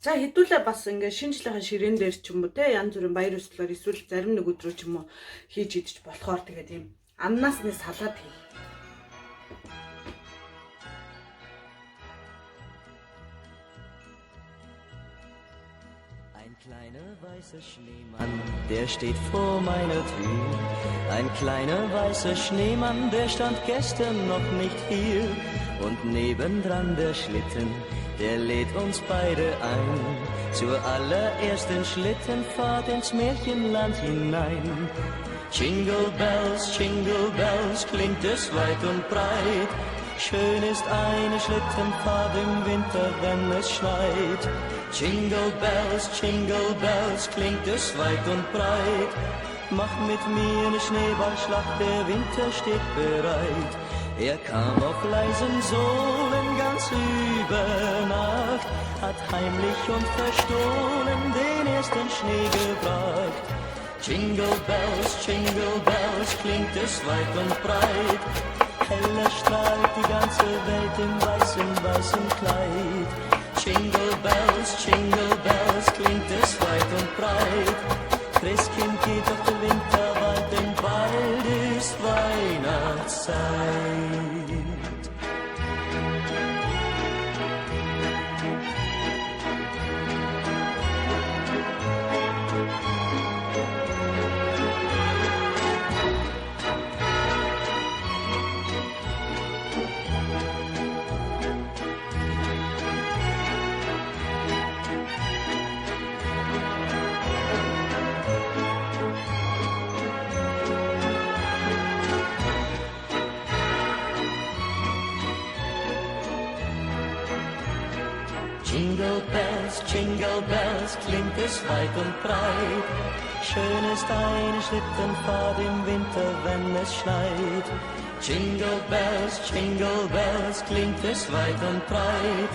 За хэдүүлээ бас ингээд шинжлэхэн ширээн дээр ч юм уу те янз бүрийн баяр ёслолоор эсвэл зарим нэг өдрөө ч юм уу хийж идэж болохоор тэгээд ийм ананасны салаад хий. Ein kleiner weißer Schneemann, der steht vor meiner Tür. Ein kleiner weißer Schneemann, der stand gestern noch nicht hier. Und nebendran der Schlitten, der lädt uns beide ein zur allerersten Schlittenfahrt ins Märchenland hinein. Jingle bells, klingt es weit und breit. Schön ist eine Schlittenfahrt im Winter, wenn es schneit. Jingle bells, klingt es weit und breit. Mach mit mir eine Schneeballschlacht, der Winter steht bereit. Er kam auf leisen Sohlen ganz über Nacht, hat heimlich und verstohlen den ersten Schnee gebracht. Jingle bells, klingt es weit und breit. Heller strahlt die ganze Welt im weißen Kleid. Jingle bells, klingt es weit und breit. Christkind geht auf den Winterwald, denn bald ist Weihnachtszeit. Jingle bells, klingt es weit und breit. Schön ist eine Schlittenfahrt im Winter, wenn es schneit. Jingle bells, klingt es weit und breit.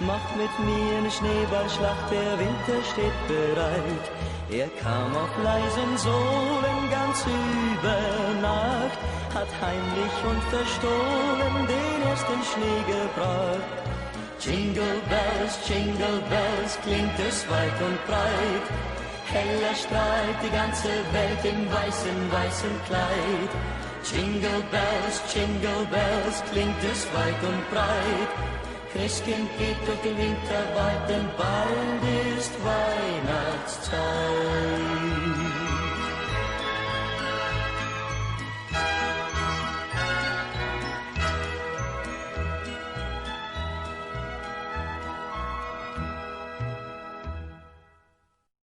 Mach mit mir eine Schneeballschlacht, der Winter steht bereit. Er kam auf leisen Sohlen ganz über Nacht, hat heimlich und verstohlen den ersten Schnee gebracht. Jingle bells, klingt es weit und breit. Heller strahlt die ganze Welt im weißen Kleid. Jingle bells, klingt es weit und breit. Christkind geht durch den Winterwald, denn bald